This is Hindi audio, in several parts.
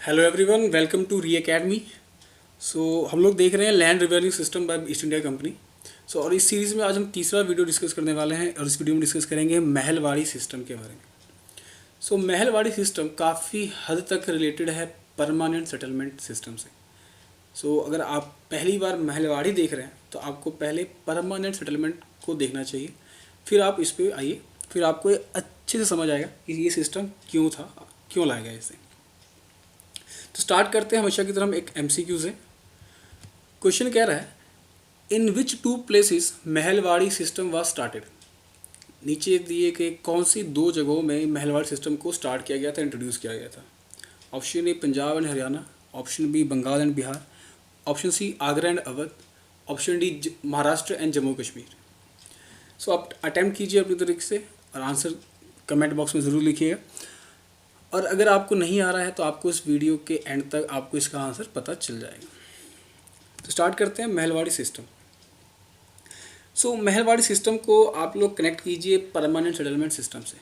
Hello everyone, welcome to Re Academy. हम लोग देख रहे हैं land revenue system by East India Company. और इस सीरीज़ में आज हम तीसरा वीडियो डिस्कस करने वाले हैं और इस वीडियो में डिस्कस करेंगे महलवाड़ी सिस्टम के बारे में। महलवाड़ी सिस्टम काफ़ी हद तक रिलेटेड है परमानेंट सेटलमेंट सिस्टम से। अगर आप पहली बार महलवाड़ी देख रहे हैं तो आपको पहले परमानेंट सेटलमेंट को देखना चाहिए, फिर आप इस पर आइए, फिर आपको अच्छे से समझ आएगा कि ये सिस्टम क्यों था, क्यों लाया गया इसे। तो स्टार्ट करते हैं हमेशा की तरह हम एक MCQ से। क्वेश्चन कह रहा है, in which two places Mahalwari system was started. नीचे दिए कि कौन सी दो जगहों में महलवाड़ी सिस्टम को स्टार्ट किया गया था, इंट्रोड्यूस किया गया था। Option A Punjab and Haryana, option B Bengal and Bihar, option C Agra and Awadh, option D Maharashtra and Jammu Kashmir. आप अटैम्प्ट कीजिए अपनी तरीके से और आंसर कमेंट बॉक्स में ज़रूर लिखिएगा। और अगर आपको नहीं आ रहा है तो आपको इस वीडियो के एंड तक आपको इसका आंसर पता चल जाएगा। तो स्टार्ट करते हैं महलवाड़ी सिस्टम। महलवाड़ी सिस्टम को आप लोग कनेक्ट कीजिए परमानेंट सेटलमेंट सिस्टम से।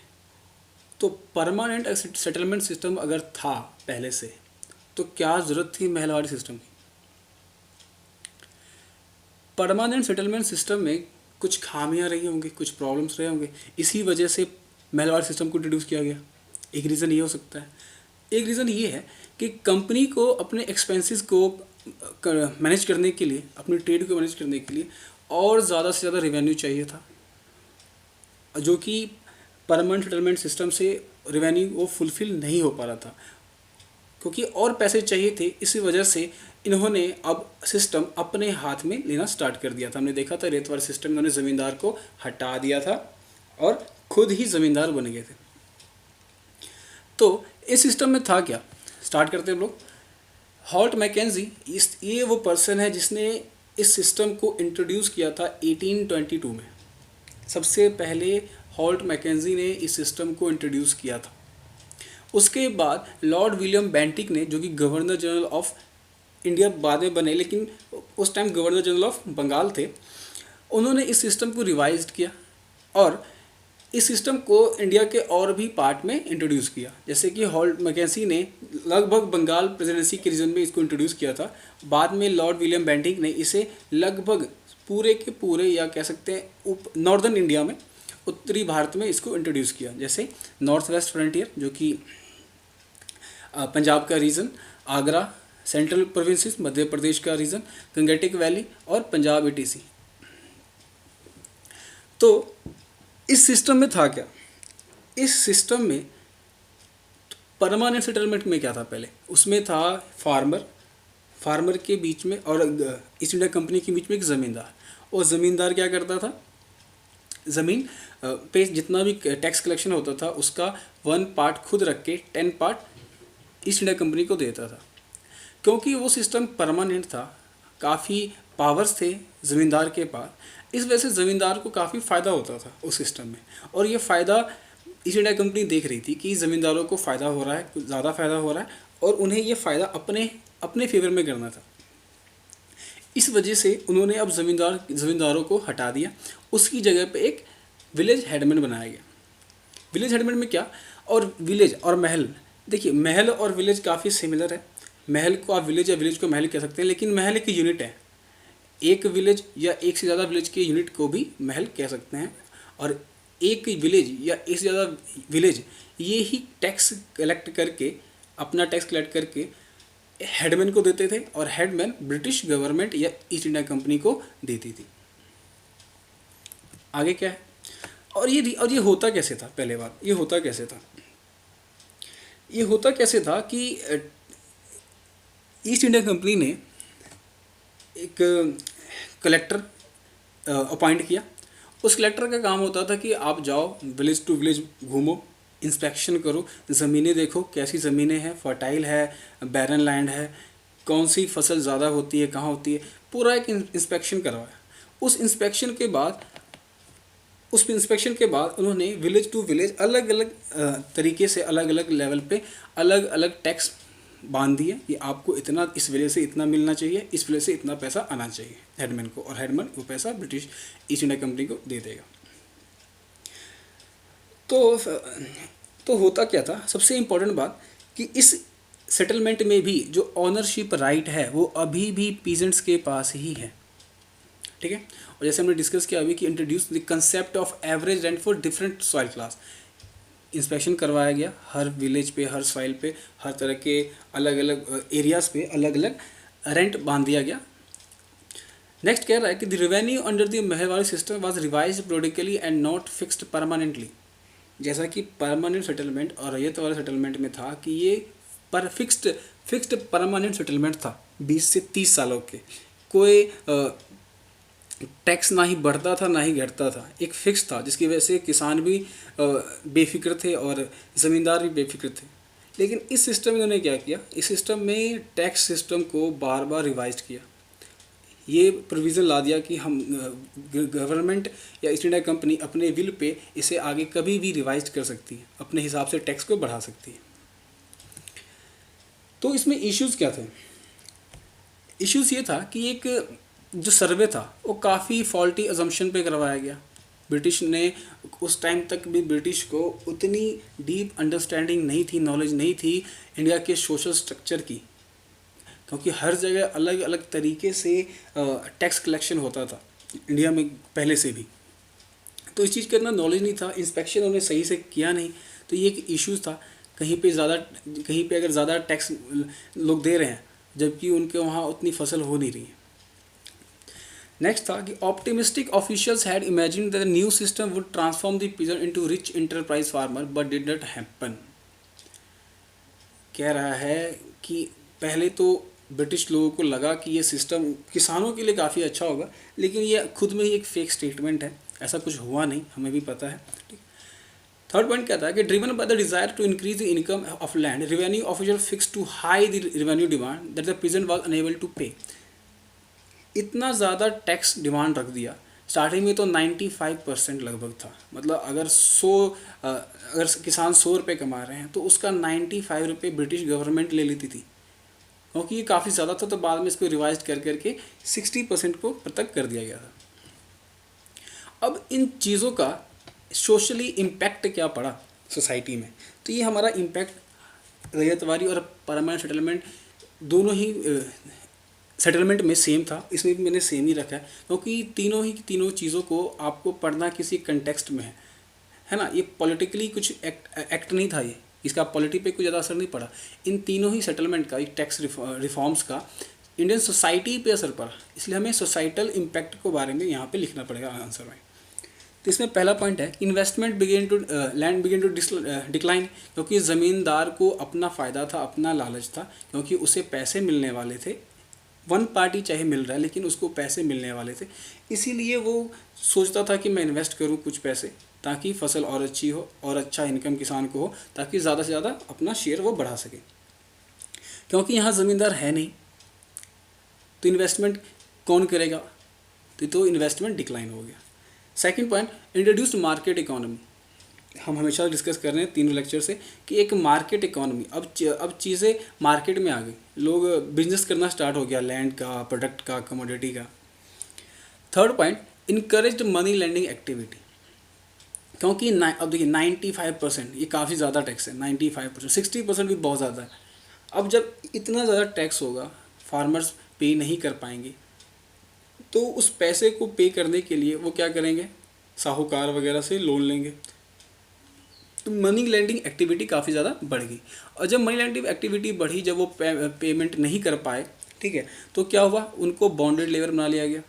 तो परमानेंट सेटलमेंट सिस्टम अगर था पहले से तो क्या ज़रूरत थी महलवाड़ी सिस्टम की। परमानेंट सेटलमेंट सिस्टम में कुछ खामियां रही होंगी, कुछ प्रॉब्लम्स रहे होंगे, इसी वजह से महलवाड़ी सिस्टम को इंट्रोड्यूस किया गया। एक रीज़न ये हो सकता है। एक रीज़न ये है कि कंपनी को अपने एक्सपेंसेस को मैनेज करने के लिए, अपने ट्रेड को मैनेज करने के लिए और ज़्यादा से ज़्यादा रेवेन्यू चाहिए था, जो कि परमानेंट सेटलमेंट सिस्टम से रेवेन्यू वो फुलफ़िल नहीं हो पा रहा था, क्योंकि और पैसे चाहिए थे। इसी वजह से इन्होंने अब सिस्टम अपने हाथ में लेना स्टार्ट कर दिया था। हमने देखा था रेत वाले सिस्टम, इन्होंने ज़मींदार को हटा दिया था और खुद ही ज़मींदार बन गए थे। तो इस सिस्टम में था क्या, स्टार्ट करते हैं हम लोग। हॉल्ट मैकेंजी, ये वो पर्सन है जिसने इस सिस्टम को इंट्रोड्यूस किया था 1822 में। सबसे पहले हॉल्ट मैकेंजी ने इस सिस्टम को इंट्रोड्यूस किया था। उसके बाद लॉर्ड विलियम बेंटिक ने, जो कि गवर्नर जनरल ऑफ इंडिया बाद में बने लेकिन उस time governor general of Bengal थे, उन्होंने इस सिस्टम को रिवाइज किया और इस सिस्टम को इंडिया के और भी पार्ट में इंट्रोड्यूस किया। जैसे कि हॉल्ट मैकेंजी ने लगभग बंगाल प्रेसिडेंसी के रीजन में इसको इंट्रोड्यूस किया था। बाद में लॉर्ड विलियम बेंटिक ने इसे लगभग पूरे के पूरे, या कह सकते हैं नॉर्दर्न इंडिया में, उत्तरी भारत में इसको इंट्रोड्यूस किया। जैसे नॉर्थ वेस्ट फ्रंटियर, जो कि पंजाब का reason, Agra, central provinces, Madhya Pradesh का रीजन, गंगेटिक वैली और पंजाब ETC। तो इस सिस्टम में था क्या, इस सिस्टम में परमानेंट सेटलमेंट में क्या था पहले, उसमें था फार्मर के बीच में और ईस्ट इंडिया कंपनी के बीच में एक ज़मींदार। और ज़मींदार क्या करता था, ज़मीन पे जितना भी टैक्स कलेक्शन होता था उसका 1 पार्ट खुद रख के 10 पार्ट ईस्ट इंडिया कंपनी को देता था। क्योंकि वो सिस्टम परमानेंट था, काफ़ी पावर्स थे ज़मींदार के पास, इस वजह से ज़मींदार को काफ़ी फ़ायदा होता था उस सिस्टम में। और ये फ़ायदा ईस्ट इंडिया कंपनी देख रही थी कि ज़मींदारों को फ़ायदा हो रहा है, कुछ ज़्यादा फ़ायदा हो रहा है और उन्हें ये फ़ायदा अपने फेवर में करना था। इस वजह से उन्होंने अब ज़मींदारों को हटा दिया, उसकी जगह पे एक विलेज हेडमैन बनाया गया। विलेज हेडमैन में क्या, और विलेज और महल, देखिए महल और विलेज काफ़ी सिमिलर है। महल को आप विलेज या विलेज को महल कह सकते हैं, लेकिन महल एक यूनिट है। एक विलेज या एक से ज़्यादा विलेज के यूनिट को भी महल कह सकते हैं। और एक विलेज या एक से ज़्यादा विलेज ये ही टैक्स कलेक्ट करके, अपना टैक्स कलेक्ट करके हेडमैन को देते थे और हेडमैन ब्रिटिश गवर्नमेंट या ईस्ट इंडिया कंपनी को देती थी। आगे क्या है, और ये होता कैसे था, पहले बार ये होता कैसे था, ये होता कैसे था कि ईस्ट इंडिया कंपनी ने एक कलेक्टर अपॉइंट किया। उस कलेक्टर का काम होता था कि आप जाओ विलेज टू विलेज घूमो, इंस्पेक्शन करो, ज़मीनें देखो कैसी ज़मीनें हैं, फर्टाइल है, बैरन लैंड है, कौन सी फसल ज़्यादा होती है, कहाँ होती है, पूरा एक इंस्पेक्शन करवाया। उस इंस्पेक्शन के बाद उन्होंने विलेज टू विलेज अलग अलग तरीके से, अलग अलग लेवल पे अलग अलग टैक्स बांध दिए कि आपको इतना, इस विलेज से इतना मिलना चाहिए, इस विलेज से इतना पैसा आना चाहिए हेडमैन को, और हेडमैन वो पैसा ब्रिटिश ईस्ट इंडिया कंपनी को दे देगा। तो होता क्या था, सबसे इम्पोर्टेंट बात कि इस सेटलमेंट में भी जो ऑनरशिप राइट है वो अभी भी पीजेंट्स के पास ही है, ठीक है। और जैसे हमने डिस्कस किया अभी कि introduce the concept of average rent for different soil class, inspection करवाया गया हर विलेज पे, हर सॉइल पे, हर तरह के अलग अलग एरियाज़ पे अलग अलग रेंट बांध दिया गया। नेक्स्ट कह रहा है कि the revenue under the Mehrwali system was revised periodically and not fixed permanently. जैसा कि परमानेंट सेटलमेंट और रैयत वाले सेटलमेंट में था कि ये पर फिक्स्ड परमानेंट सेटलमेंट था 20 से 30 सालों के, कोई टैक्स ना ही बढ़ता था ना ही घटता था, एक फिक्स था जिसकी वजह से किसान भी बेफिक्र थे और ज़मींदार भी बेफिक्र थे। लेकिन इस सिस्टम में उन्होंने क्या किया, इस सिस्टम में टैक्स सिस्टम को बार बार रिवाइज किया, ये प्रोविज़न ला दिया कि हम गवर्नमेंट या ईस्ट इंडिया कंपनी अपने विल पे इसे आगे कभी भी रिवाइज कर सकती है, अपने हिसाब से टैक्स को बढ़ा सकती है। तो इसमें इश्यूज़ क्या थे? इश्यूज़ ये था कि एक जो सर्वे था वो काफ़ी फॉल्टी अजम्पशन पे करवाया गया। ब्रिटिश ने उस टाइम तक भी ब्रिटिश को उतनी डीप अंडरस्टैंडिंग नहीं थी, नॉलेज नहीं थी इंडिया के सोशल स्ट्रक्चर की, क्योंकि हर जगह अलग अलग तरीके से टैक्स कलेक्शन होता था इंडिया में पहले से भी, तो इस चीज़ का इतना नॉलेज नहीं था, इंस्पेक्शन उन्होंने सही से किया नहीं, तो ये एक इश्यूज़ था। कहीं पे अगर ज़्यादा टैक्स लोग दे रहे हैं जबकि उनके वहाँ उतनी फसल हो नहीं रही है। नेक्स्ट था कि optimistic officials had imagined that the new system would transform the peasant into rich enterprise farmer but did not happen. कह रहा है कि पहले तो ब्रिटिश लोगों को लगा कि ये सिस्टम किसानों के लिए काफ़ी अच्छा होगा, लेकिन ये खुद में ही एक फेक स्टेटमेंट है, ऐसा कुछ हुआ नहीं, हमें भी पता है। थर्ड पॉइंट क्या था कि driven by the desire to increase the income of land, revenue official fix to high the revenue demand that the peasant was unable to pay. इतना ज़्यादा टैक्स डिमांड रख दिया, स्टार्टिंग में तो 95% लगभग था, मतलब अगर किसान 100 रुपये कमा रहे हैं तो उसका 95 रुपये ब्रिटिश गवर्नमेंट ले लेती थी, क्योंकि ये काफ़ी ज़्यादा था, तो बाद में इसको रिवाइज कर करके 60% को तक कर दिया गया था। अब इन चीज़ों का सोशली इम्पैक्ट क्या पड़ा सोसाइटी में, तो ये हमारा इम्पैक्ट रैयतवारी और परमानेंट सेटलमेंट दोनों ही सेटलमेंट में सेम था, इसमें भी मैंने सेम ही रखा है, क्योंकि तीनों चीज़ों को आपको पढ़ना किसी कंटेक्स्ट में है ना। ये पॉलिटिकली कुछ एक्ट नहीं था, ये इसका पॉलिटी पे कुछ ज़्यादा असर नहीं पड़ा। इन तीनों ही सेटलमेंट का, टैक्स रिफॉर्म्स का इंडियन सोसाइटी पे असर पड़ा, इसलिए हमें सोसाइटल इम्पैक्ट के बारे में यहाँ पे लिखना पड़ेगा आंसर में। तो इसमें पहला पॉइंट है investment land began to decline, क्योंकि ज़मींदार को अपना फ़ायदा था, अपना लालच था, क्योंकि उसे पैसे मिलने वाले थे, वन पार्टी चाहे मिल रहा है लेकिन उसको पैसे मिलने वाले थे, इसीलिए वो सोचता था कि मैं इन्वेस्ट करूँ कुछ पैसे ताकि फसल और अच्छी हो और अच्छा इनकम किसान को हो, ताकि ज़्यादा से ज़्यादा अपना शेयर वो बढ़ा सके। क्योंकि यहाँ ज़मींदार है नहीं तो इन्वेस्टमेंट कौन करेगा, तो इन्वेस्टमेंट डिक्लाइन हो गया। Second point, introduced market economy. हम हमेशा डिस्कस कर रहे हैं तीनों लेक्चर से कि एक मार्केट इकोनॉमी, अब चीज़ें मार्केट में आ गई, लोग बिजनेस करना स्टार्ट हो गया, लैंड का, प्रोडक्ट का, कमोडिटी का। Third point, encouraged money lending activity, क्योंकि अब देखिए 95%, ये काफ़ी ज़्यादा टैक्स है, 95%, 60% भी बहुत ज़्यादा है। अब जब इतना ज़्यादा टैक्स होगा, फार्मर्स पे नहीं कर पाएंगे, तो उस पैसे को पे करने के लिए वो क्या करेंगे, साहूकार वगैरह से लोन लेंगे, तो मनी लेंडिंग एक्टिविटी काफ़ी ज़्यादा बढ़ गई। और जब मनी लेंडिंग एक्टिविटी बढ़ी, जब वो पेमेंट नहीं कर पाए, ठीक है, तो क्या हुआ, उनको बॉन्डेड लेबर बना लिया गया।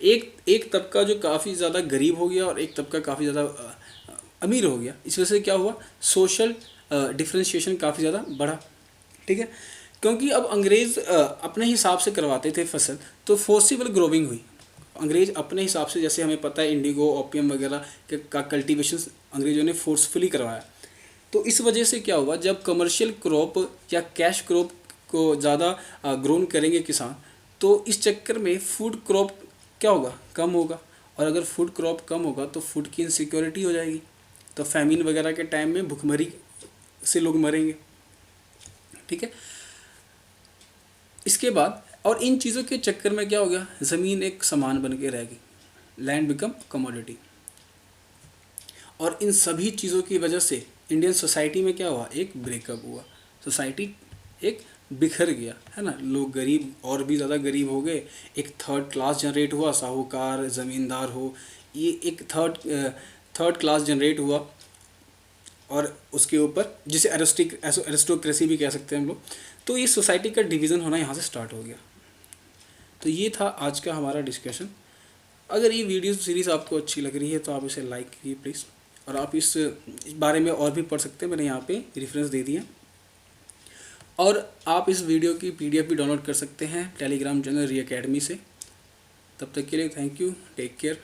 एक तबका जो काफ़ी ज़्यादा गरीब हो गया और एक तबका काफ़ी ज़्यादा अमीर हो गया। इस वजह से क्या हुआ, सोशल डिफ्रेंशिएशन काफ़ी ज़्यादा बढ़ा, ठीक है, क्योंकि अब अंग्रेज़ अपने हिसाब से करवाते थे फसल, तो फोर्सिबल ग्रोविंग हुई। अंग्रेज़ अपने हिसाब से, जैसे हमें पता है इंडिगो, ओपियम वगैरह का कल्टीवेशन अंग्रेज़ों ने फोर्सफुली करवाया। तो इस वजह से क्या हुआ, जब कमर्शियल क्रॉप या कैश क्रॉप को ज़्यादा ग्रोन करेंगे किसान, तो इस चक्कर में फूड क्रॉप क्या होगा, कम होगा, और अगर फूड क्रॉप कम होगा तो फूड की इनसिक्योरिटी हो जाएगी, तो फैमिन वगैरह के टाइम में भुखमरी से लोग मरेंगे, ठीक है। इसके बाद, और इन चीज़ों के चक्कर में क्या हो गया, ज़मीन एक सामान बन के रह गई, लैंड बिकम कमोडिटी। और इन सभी चीज़ों की वजह से इंडियन सोसाइटी में क्या हुआ, एक ब्रेकअप हुआ, सोसाइटी एक बिखर गया, है ना। लोग गरीब और भी ज़्यादा गरीब हो गए, एक थर्ड क्लास जनरेट हुआ, साहूकार ज़मींदार हो, ये एक थर्ड क्लास जनरेट हुआ। और उसके ऊपर जिसे एरिस्टोक्रेसी भी कह सकते हैं हम लोग। तो ये सोसाइटी का डिवीज़न होना यहाँ से स्टार्ट हो गया। तो ये था आज का हमारा डिस्कशन। अगर ये वीडियो सीरीज़ आपको अच्छी लग रही है तो आप इसे लाइक कीजिए प्लीज़, और आप इस बारे में और भी पढ़ सकते हैं, मैंने यहाँ पे रेफरेंस दे दिया। और आप इस वीडियो की PDF भी डाउनलोड कर सकते हैं टेलीग्राम चैनल री एकेडमी से। तब तक के लिए थैंक यू, टेक केयर।